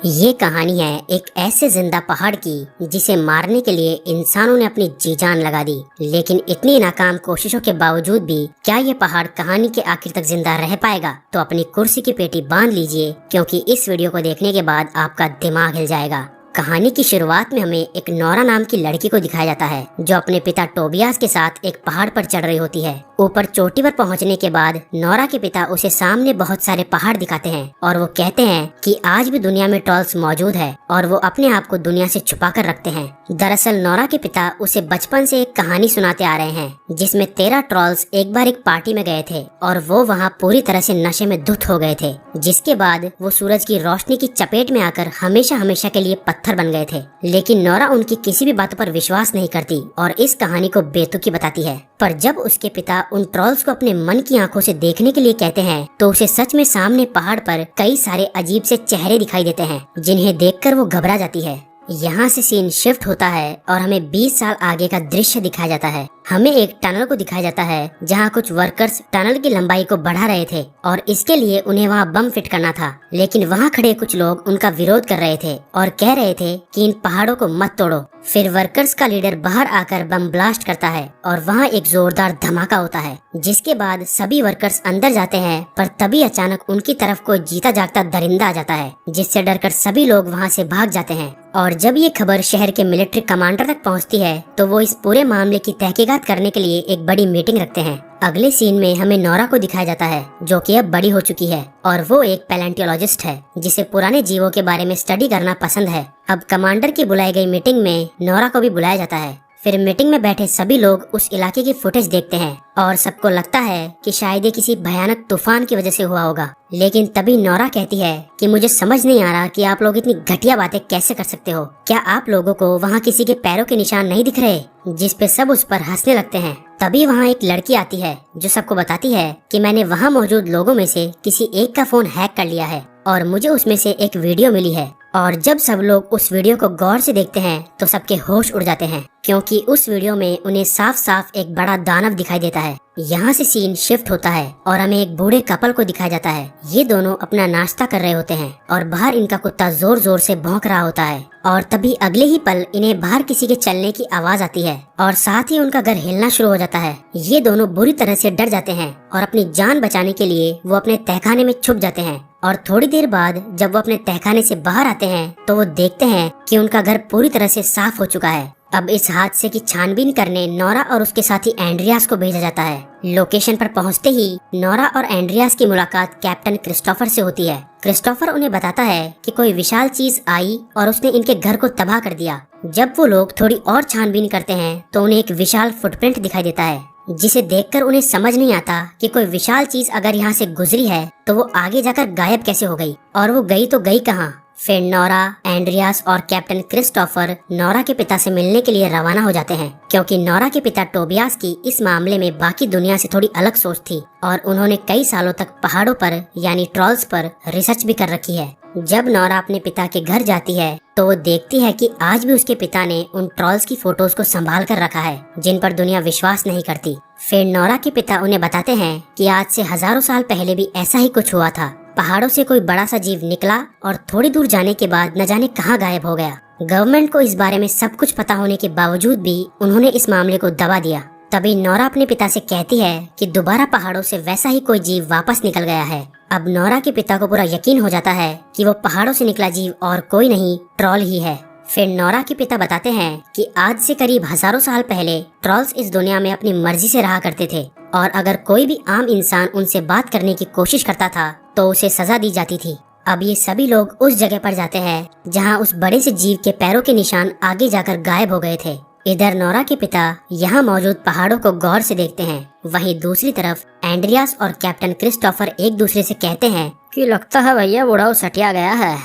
ये कहानी है एक ऐसे जिंदा पहाड़ की जिसे मारने के लिए इंसानों ने अपनी जी जान लगा दी, लेकिन इतनी नाकाम कोशिशों के बावजूद भी क्या ये पहाड़ कहानी के आखिर तक जिंदा रह पाएगा? तो अपनी कुर्सी की पेटी बांध लीजिए, क्योंकि इस वीडियो को देखने के बाद आपका दिमाग हिल जाएगा। कहानी की शुरुआत में हमें एक नोरा नाम की लड़की को दिखाया जाता है, जो अपने पिता टोबियास के साथ एक पहाड़ पर चढ़ रही होती है। ऊपर चोटी पर पहुंचने के बाद नोरा के पिता उसे सामने बहुत सारे पहाड़ दिखाते हैं और वो कहते हैं कि आज भी दुनिया में ट्रॉल्स मौजूद है और वो अपने आप को दुनिया से छुपा कर रखते हैं। दरअसल नोरा के पिता उसे बचपन से एक कहानी सुनाते आ रहे हैं, जिसमें 13 ट्रॉल्स एक बार एक पार्टी में गए थे और वो वहाँ पूरी तरह से नशे में धुत हो गए थे, जिसके बाद वो सूरज की रोशनी की चपेट में आकर हमेशा हमेशा के लिए पत्थर बन गए थे। लेकिन नोरा उनकी किसी भी बातों पर विश्वास नहीं करती और इस कहानी को बेतुकी बताती है। पर जब उसके पिता उन ट्रॉल्स को अपने मन की आंखों से देखने के लिए कहते हैं, तो उसे सच में सामने पहाड़ पर कई सारे अजीब से चेहरे दिखाई देते हैं, जिन्हें देखकर वो घबरा जाती है। यहाँ से सीन शिफ्ट होता है और हमें 20 साल आगे का दृश्य दिखाया जाता है। हमें एक टनल को दिखाया जाता है, जहाँ कुछ वर्कर्स टनल की लंबाई को बढ़ा रहे थे और इसके लिए उन्हें वहाँ बम फिट करना था। लेकिन वहाँ खड़े कुछ लोग उनका विरोध कर रहे थे और कह रहे थे कि इन पहाड़ों को मत तोड़ो। फिर वर्कर्स का लीडर बाहर आकर बम ब्लास्ट करता है और वहाँ एक जोरदार धमाका होता है, जिसके बाद सभी वर्कर्स अंदर जाते हैं। पर तभी अचानक उनकी तरफ कोई जीता जागता दरिंदा आ जाता है, जिससे डरकर सभी लोग वहाँ से भाग जाते हैं। और जब ये खबर शहर के मिलिट्री कमांडर तक पहुंचती है, तो वो इस पूरे मामले की तहकीकात करने के लिए एक बड़ी मीटिंग रखते हैं। अगले सीन में हमें नोरा को दिखाया जाता है, जो कि अब बड़ी हो चुकी है और वो एक पैलेंटियोलॉजिस्ट है, जिसे पुराने जीवों के बारे में स्टडी करना पसंद है। अब कमांडर की बुलाई गई मीटिंग में नोरा को भी बुलाया जाता है। फिर मीटिंग में बैठे सभी लोग उस इलाके की फुटेज देखते हैं और सबको लगता है कि शायद ये किसी भयानक तूफान की वजह से हुआ होगा। लेकिन तभी नोरा कहती है कि मुझे समझ नहीं आ रहा कि आप लोग इतनी घटिया बातें कैसे कर सकते हो। क्या आप लोगों को वहाँ किसी के पैरों के निशान नहीं दिख रहे? जिस पे सब उस पर हंसने लगते हैं। तभी वहाँ एक लड़की आती है, जो सबको बताती है कि मैंने वहाँ मौजूद लोगों में से किसी एक का फोन हैक कर लिया है और मुझे उसमें से एक वीडियो मिली है। और जब सब लोग उस वीडियो को गौर से देखते हैं, तो सबके होश उड़ जाते हैं, क्योंकि उस वीडियो में उन्हें साफ साफ एक बड़ा दानव दिखाई देता है। यहाँ से सीन शिफ्ट होता है और हमें एक बूढ़े कपल को दिखाया जाता है। ये दोनों अपना नाश्ता कर रहे होते हैं और बाहर इनका कुत्ता जोर जोर से भौंक रहा होता है। और तभी अगले ही पल इन्हें बाहर किसी के चलने की आवाज आती है और साथ ही उनका घर हिलना शुरू हो जाता है। ये दोनों बुरी तरह से डर जाते हैं और अपनी जान बचाने के लिए वो अपने तहखाने में छुप जाते हैं। और थोड़ी देर बाद जब वो अपने तहखाने से बाहर आते हैं, तो वो देखते हैं कि उनका घर पूरी तरह से साफ हो चुका है। अब इस हादसे की छानबीन करने नोरा और उसके साथी एंड्रियास को भेजा जाता है। लोकेशन पर पहुंचते ही नोरा और एंड्रियास की मुलाकात कैप्टन क्रिस्टोफर से होती है। क्रिस्टोफर उन्हें बताता है कि कोई विशाल चीज आई और उसने इनके घर को तबाह कर दिया। जब वो लोग थोड़ी और छानबीन करते हैं, तो उन्हें एक विशाल फुटप्रिंट दिखाई देता है, जिसे देखकर उन्हें समझ नहीं आता कि कोई विशाल चीज अगर यहाँ से गुजरी है, तो वो आगे जाकर गायब कैसे हो गई, और वो गई तो गई कहाँ। फिर नोरा, एंड्रियास और कैप्टन क्रिस्टोफर नोरा के पिता से मिलने के लिए रवाना हो जाते हैं, क्योंकि नोरा के पिता टोबियास की इस मामले में बाकी दुनिया से थोड़ी अलग सोच थी और उन्होंने कई सालों तक पहाड़ों पर यानी ट्रॉल्स पर रिसर्च भी कर रखी है। जब नोरा अपने पिता के घर जाती है, तो वो देखती है कि आज भी उसके पिता ने उन ट्रॉल्स की फोटोज को संभाल कर रखा है, जिन पर दुनिया विश्वास नहीं करती। फिर नोरा के पिता उन्हें बताते हैं कि आज से हजारों साल पहले भी ऐसा ही कुछ हुआ था। पहाड़ों से कोई बड़ा सा जीव निकला और थोड़ी दूर जाने के बाद न जाने कहाँ गायब हो गया। गवर्नमेंट को इस बारे में सब कुछ पता होने के बावजूद भी उन्होंने इस मामले को दबा दिया। तभी नोरा अपने पिता से कहती है कि दोबारा पहाड़ों से वैसा ही कोई जीव वापस निकल गया है। अब नोरा के पिता को पूरा यकीन हो जाता है कि वो पहाड़ों से निकला जीव और कोई नहीं, ट्रॉल ही है। फिर नोरा के पिता बताते हैं कि आज से करीब हजारों साल पहले ट्रॉल्स इस दुनिया में अपनी मर्जी से रहा करते थे और अगर कोई भी आम इंसान उनसे बात करने की कोशिश करता था, तो उसे सजा दी जाती थी। अब ये सभी लोग उस जगह पर जाते हैं जहाँ उस बड़े से जीव के पैरों के निशान आगे जाकर गायब हो गए थे। इधर नोरा के पिता यहाँ मौजूद पहाड़ों को गौर से देखते हैं। वहीं दूसरी तरफ एंड्रियास और कैप्टन क्रिस्टोफर एक दूसरे से कहते हैं कि लगता है भैया बुढ़ाऊ सटिया गया है।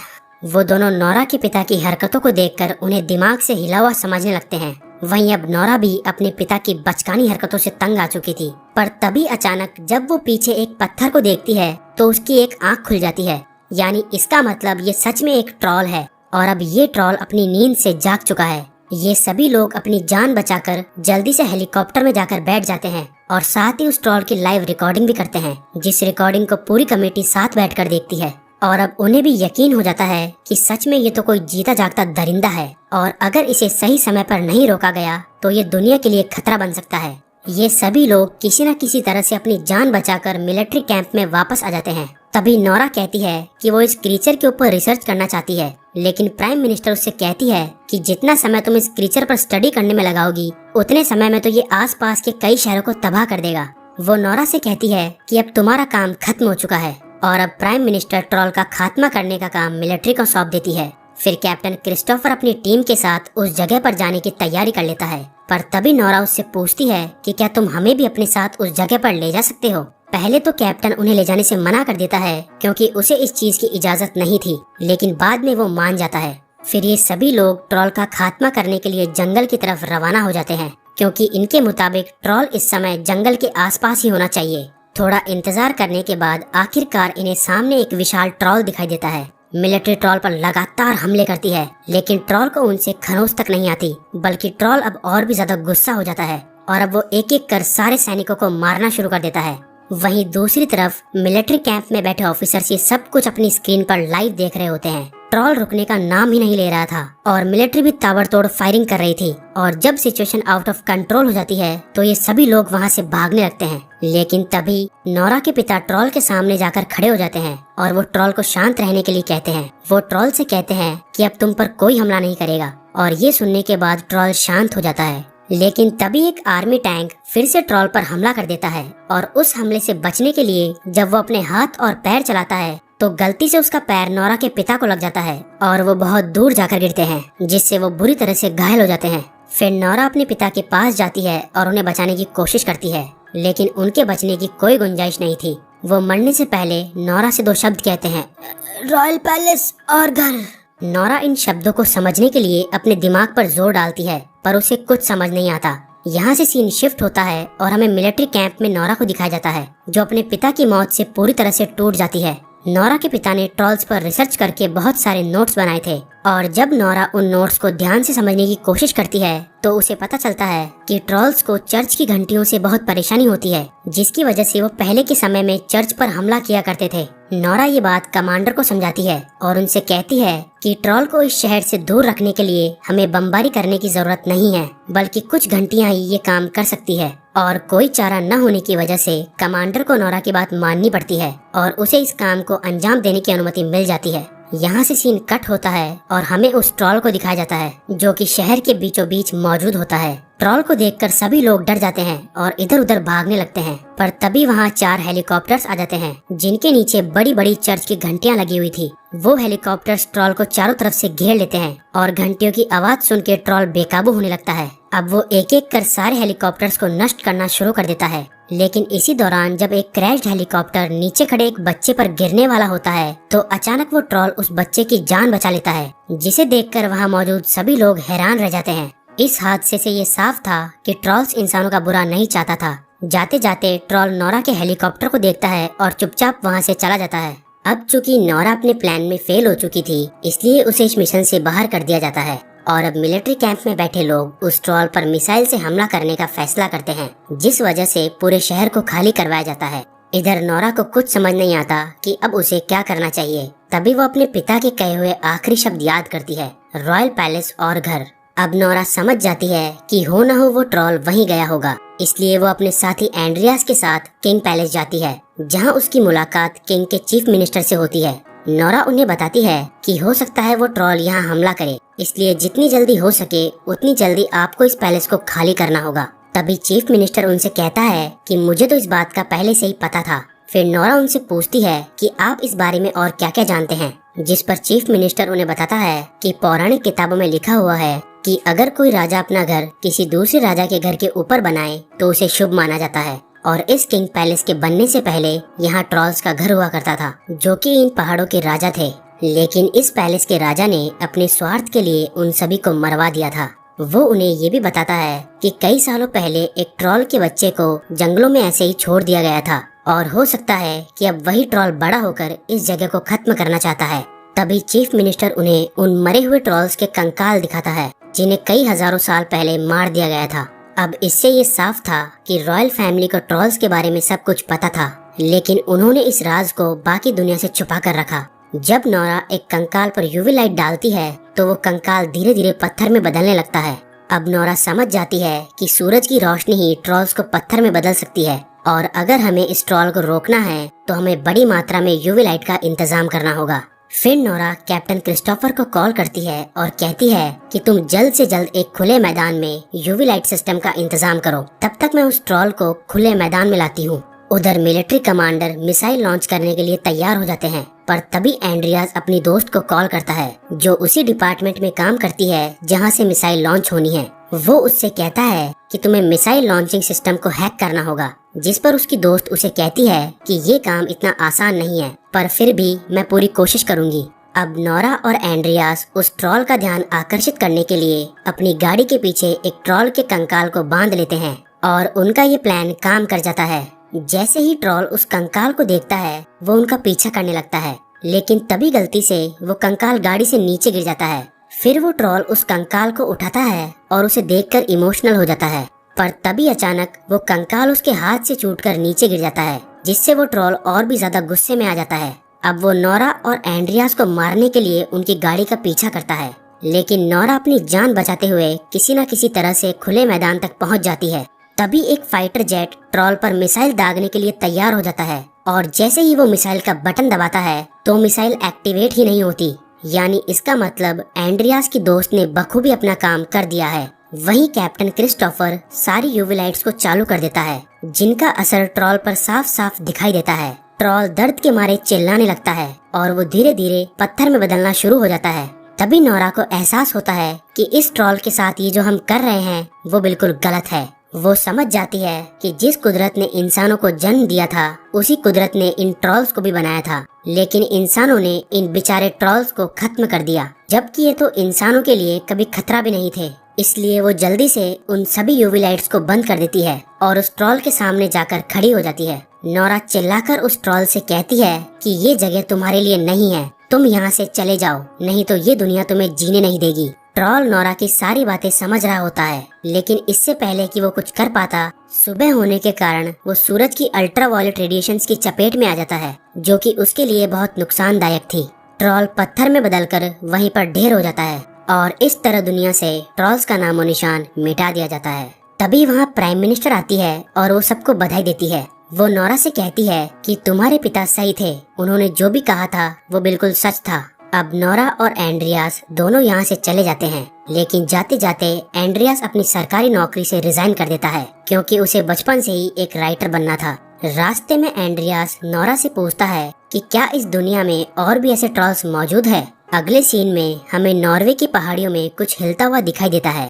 वो दोनों नोरा के पिता की हरकतों को देखकर उन्हें दिमाग से हिला हुआ समझने लगते हैं। वहीं अब नोरा भी अपने पिता की बचकानी हरकतों से तंग आ चुकी थी। पर तभी अचानक जब वो पीछे एक पत्थर को देखती है, तो उसकी एक आंख खुल जाती है। यानी इसका मतलब ये सच में एक ट्रॉल है और अब ये ट्रॉल अपनी नींद से जाग चुका है। ये सभी लोग अपनी जान बचाकर जल्दी से हेलीकॉप्टर में जाकर बैठ जाते हैं और साथ ही उस ट्रॉल की लाइव रिकॉर्डिंग भी करते हैं, जिस रिकॉर्डिंग को पूरी कमेटी साथ बैठकर देखती है। और अब उन्हें भी यकीन हो जाता है कि सच में ये तो कोई जीता जागता दरिंदा है और अगर इसे सही समय पर नहीं रोका गया तो ये दुनिया के लिए खतरा बन सकता है। ये सभी लोग किसी न किसी तरह से अपनी जान बचाकर मिलिट्री कैंप में वापस आ जाते हैं। तभी नोरा कहती है कि वो इस क्रीचर के ऊपर रिसर्च करना चाहती है, लेकिन प्राइम मिनिस्टर उससे कहती है कि जितना समय तुम इस क्रीचर पर स्टडी करने में लगाओगी उतने समय में तो ये आसपास के कई शहरों को तबाह कर देगा। वो नोरा से कहती है कि अब तुम्हारा काम खत्म हो चुका है और अब प्राइम मिनिस्टर ट्रॉल का खात्मा करने का काम मिलिट्री को सौंप देती है। फिर कैप्टन क्रिस्टोफर अपनी टीम के साथ उस जगह पर जाने की तैयारी कर लेता है, पर तभी नोरा उससे पूछती है कि क्या तुम हमें भी अपने साथ उस जगह पर ले जा सकते हो। पहले तो कैप्टन उन्हें ले जाने से मना कर देता है क्योंकि उसे इस चीज की इजाजत नहीं थी, लेकिन बाद में वो मान जाता है। फिर ये सभी लोग ट्रॉल का खात्मा करने के लिए जंगल की तरफ रवाना हो जाते हैं, क्योंकि इनके मुताबिक ट्रॉल इस समय जंगल के आसपास ही होना चाहिए। थोड़ा इंतजार करने के बाद आखिरकार इन्हें सामने एक विशाल ट्रॉल दिखाई देता है। मिलिट्री ट्रॉल पर लगातार हमले करती है, लेकिन ट्रॉल को उनसे खरोंच तक नहीं आती, बल्कि ट्रॉल अब और भी ज्यादा गुस्सा हो जाता है और अब वो एक एक कर सारे सैनिकों को मारना शुरू कर देता है। वहीं दूसरी तरफ मिलिट्री कैंप में बैठे ऑफिसर्स ये सब कुछ अपनी स्क्रीन पर लाइव देख रहे होते हैं। ट्रॉल रुकने का नाम ही नहीं ले रहा था और मिलिट्री भी ताबड़तोड़ फायरिंग कर रही थी और जब सिचुएशन आउट ऑफ कंट्रोल हो जाती है तो ये सभी लोग वहाँ से भागने लगते हैं। लेकिन तभी नोरा के पिता ट्रॉल के सामने जाकर खड़े हो जाते हैं और वो ट्रॉल को शांत रहने के लिए कहते हैं। वो ट्रॉल से कहते हैं कि अब तुम पर कोई हमला नहीं करेगा और ये सुनने के बाद ट्रॉल शांत हो जाता है। लेकिन तभी एक आर्मी टैंक फिर से ट्रॉल पर हमला कर देता है और उस हमले से बचने के लिए जब वो अपने हाथ और पैर चलाता है तो गलती से उसका पैर नोरा के पिता को लग जाता है और वो बहुत दूर जाकर गिरते हैं, जिससे वो बुरी तरह से घायल हो जाते हैं। फिर नोरा अपने पिता के पास जाती है और उन्हें बचाने की कोशिश करती है, लेकिन उनके बचने की कोई गुंजाइश नहीं थी। वो मरने से पहले नोरा से 2 शब्द कहते हैं, रॉयल पैलेस और घर। नोरा इन शब्दों को समझने के लिए अपने दिमाग पर जोर डालती है, पर उसे कुछ समझ नहीं आता। यहाँ से सीन शिफ्ट होता है और हमें मिलिट्री कैंप में नोरा को दिखाया जाता है, जो अपने पिता की मौत से पूरी तरह से टूट जाती है। नोरा के पिता ने ट्रॉल्स पर रिसर्च करके बहुत सारे नोट्स बनाए थे और जब नोरा उन नोट्स को ध्यान से समझने की कोशिश करती है तो उसे पता चलता है कि ट्रॉल्स को चर्च की घंटियों से बहुत परेशानी होती है, जिसकी वजह से वो पहले के समय में चर्च पर हमला किया करते थे। नोरा ये बात कमांडर को समझाती है और उनसे कहती है कि ट्रॉल को इस शहर से दूर रखने के लिए हमें बमबारी करने की जरूरत नहीं है, बल्कि कुछ घंटियां ही ये काम कर सकती है। और कोई चारा न होने की वजह से कमांडर को नोरा की बात माननी पड़ती है और उसे इस काम को अंजाम देने की अनुमति मिल जाती है। यहाँ से सीन कट होता है और हमें उस ट्रॉल को दिखाया जाता है जो कि शहर के बीचों बीच मौजूद होता है। ट्रॉल को देखकर सभी लोग डर जाते हैं और इधर उधर भागने लगते हैं, पर तभी वहाँ 4 हेलीकॉप्टर्स आ जाते हैं जिनके नीचे बड़ी बड़ी चर्च की घंटियाँ लगी हुई थी। वो हेलीकॉप्टर्स ट्रॉल को चारों तरफ से घेर लेते हैं और घंटियों की आवाज सुन के ट्रॉल बेकाबू होने लगता है। अब वो एक एक कर सारे हेलीकॉप्टर्स को नष्ट करना शुरू कर देता है, लेकिन इसी दौरान जब एक क्रैश्ड हेलीकॉप्टर नीचे खड़े एक बच्चे पर गिरने वाला होता है तो अचानक वो ट्रॉल उस बच्चे की जान बचा लेता है, जिसे देखकर वहाँ मौजूद सभी लोग हैरान रह जाते हैं। इस हादसे से ये साफ था कि ट्रॉल्स इंसानों का बुरा नहीं चाहता था। जाते जाते ट्रॉल नोरा के हेलीकॉप्टर को देखता है और चुपचाप वहाँ से चला जाता है। अब चूंकि नोरा अपने प्लान में फेल हो चुकी थी, इसलिए उसे इस मिशन से बाहर कर दिया जाता है और अब मिलिट्री कैंप में बैठे लोग उस ट्रॉल पर मिसाइल से हमला करने का फैसला करते हैं, जिस वजह से पूरे शहर को खाली करवाया जाता है। इधर नोरा को कुछ समझ नहीं आता कि अब उसे क्या करना चाहिए। तभी वो अपने पिता के कहे हुए आखिरी शब्द याद करती है, रॉयल पैलेस और घर। अब नोरा समझ जाती है कि हो न हो वो ट्रॉल वहीं गया होगा, इसलिए वो अपने साथी एंड्रियास के साथ किंग पैलेस जाती है, जहां उसकी मुलाकात किंग के चीफ मिनिस्टर से होती है। नोरा उन्हें बताती है कि हो सकता है वो ट्रॉल यहाँ हमला करे, इसलिए जितनी जल्दी हो सके उतनी जल्दी आपको इस पैलेस को खाली करना होगा। तभी चीफ मिनिस्टर उनसे कहता है कि मुझे तो इस बात का पहले से ही पता था। फिर नोरा उनसे पूछती है कि आप इस बारे में और क्या क्या जानते हैं, जिस पर चीफ मिनिस्टर उन्हें बताता है कि पौराणिक किताबों में लिखा हुआ है कि अगर कोई राजा अपना घर किसी दूसरे राजा के घर के ऊपर बनाए तो उसे शुभ माना जाता है। और इस किंग पैलेस के बनने से पहले यहाँ ट्रॉल्स का घर हुआ करता था, जो कि इन पहाड़ों के राजा थे। लेकिन इस पैलेस के राजा ने अपने स्वार्थ के लिए उन सभी को मरवा दिया था। वो उन्हें ये भी बताता है कि कई सालों पहले एक ट्रॉल के बच्चे को जंगलों में ऐसे ही छोड़ दिया गया था और हो सकता है कि अब वही ट्रॉल बड़ा होकर इस जगह को खत्म करना चाहता है। तभी चीफ मिनिस्टर उन्हें उन मरे हुए ट्रॉल्स के कंकाल दिखाता है, जिन्हें कई हजारों साल पहले मार दिया गया था। अब इससे ये साफ था कि रॉयल फैमिली को ट्रॉल्स के बारे में सब कुछ पता था, लेकिन उन्होंने इस राज को बाकी दुनिया से छुपा कर रखा। जब नोरा एक कंकाल पर यूवी लाइट डालती है तो वो कंकाल धीरे धीरे पत्थर में बदलने लगता है। अब नोरा समझ जाती है कि सूरज की रोशनी ही ट्रॉल्स को पत्थर में बदल सकती है और अगर हमें इस ट्रॉल को रोकना है तो हमें बड़ी मात्रा में यूवी लाइट का इंतजाम करना होगा। फिर नोरा कैप्टन क्रिस्टोफर को कॉल करती है और कहती है कि तुम जल्द से जल्द एक खुले मैदान में यूवी लाइट सिस्टम का इंतजाम करो, तब तक मैं उस ट्रॉल को खुले मैदान में लाती हूँ। उधर मिलिट्री कमांडर मिसाइल लॉन्च करने के लिए तैयार हो जाते हैं, पर तभी एंड्रियास अपनी दोस्त को कॉल करता है जो उसी डिपार्टमेंट में काम करती है जहां से मिसाइल लॉन्च होनी है। वो उससे कहता है कि तुम्हें मिसाइल लॉन्चिंग सिस्टम को हैक करना होगा, जिस पर उसकी दोस्त उसे कहती है कि ये काम इतना आसान नहीं है, पर फिर भी मैं पूरी कोशिश करूंगी। अब नोरा और एंड्रियास उस ट्रॉल का ध्यान आकर्षित करने के लिए अपनी गाड़ी के पीछे एक ट्रॉल के कंकाल को बांध लेते हैं और उनका ये प्लान काम कर जाता है। जैसे ही ट्रॉल उस कंकाल को देखता है वो उनका पीछा करने लगता है, लेकिन तभी गलती से वो कंकाल गाड़ी से नीचे गिर जाता है। फिर वो ट्रॉल उस कंकाल को उठाता है और उसे देखकर इमोशनल हो जाता है, पर तभी अचानक वो कंकाल उसके हाथ से छूटकर नीचे गिर जाता है, जिससे वो ट्रॉल और भी ज्यादा गुस्से में आ जाता है। अब वो नोरा और एंड्रियास को मारने के लिए उनकी गाड़ी का पीछा करता है, लेकिन नोरा अपनी जान बचाते हुए किसी न किसी तरह से खुले मैदान तक पहुंच जाती है। तभी एक फाइटर जेट ट्रॉल पर मिसाइल दागने के लिए तैयार हो जाता है और जैसे ही वो मिसाइल का बटन दबाता है तो मिसाइल एक्टिवेट ही नहीं होती, यानी इसका मतलब एंड्रियास की दोस्त ने बखूबी अपना काम कर दिया है। वहीं कैप्टन क्रिस्टोफर सारी यूवी लाइट्स को चालू कर देता है, जिनका असर ट्रॉल पर साफ साफ दिखाई देता है। ट्रॉल दर्द के मारे चिल्लाने लगता है और वो धीरे धीरे पत्थर में बदलना शुरू हो जाता है। तभी नोरा को एहसास होता है कि इस ट्रॉल के साथ ये जो हम कर रहे हैं वो बिल्कुल गलत है। वो समझ जाती है कि जिस कुदरत ने इंसानों को जन्म दिया था उसी कुदरत ने इन ट्रॉल्स को भी बनाया था, लेकिन इंसानों ने इन बेचारे ट्रॉल्स को खत्म कर दिया, जबकि ये तो इंसानों के लिए कभी खतरा भी नहीं थे। इसलिए वो जल्दी से उन सभी यूवी लाइट्स को बंद कर देती है और उस ट्रॉल के सामने जाकर खड़ी हो जाती है। नोरा चिल्लाकर उस ट्रॉल से कहती है कि ये जगह तुम्हारे लिए नहीं है, तुम यहाँ से चले जाओ, नहीं तो ये दुनिया तुम्हें जीने नहीं देगी। ट्रॉल नोरा की सारी बातें समझ रहा होता है, लेकिन इससे पहले कि वो कुछ कर पाता, सुबह होने के कारण वो सूरज की अल्ट्रावायलेट रेडिएशंस की चपेट में आ जाता है, जो कि उसके लिए बहुत नुकसानदायक थी। ट्रॉल पत्थर में बदलकर वहीं पर ढेर हो जाता है और इस तरह दुनिया से ट्रॉल्स का नामो निशान मिटा दिया जाता है। तभी वहाँ प्राइम मिनिस्टर आती है और वो सबको बधाई देती है। वो नोरा से कहती है कि तुम्हारे पिता सही थे, उन्होंने जो भी कहा था वो बिल्कुल सच था। अब नोरा और एंड्रियास दोनों यहाँ से चले जाते हैं, लेकिन जाते जाते एंड्रियास अपनी सरकारी नौकरी से रिजाइन कर देता है, क्योंकि उसे बचपन से ही एक राइटर बनना था। रास्ते में एंड्रियास नोरा से पूछता है कि क्या इस दुनिया में और भी ऐसे ट्रॉल्स मौजूद है। अगले सीन में हमें नॉर्वे की पहाड़ियों में कुछ हिलता हुआ दिखाई देता है।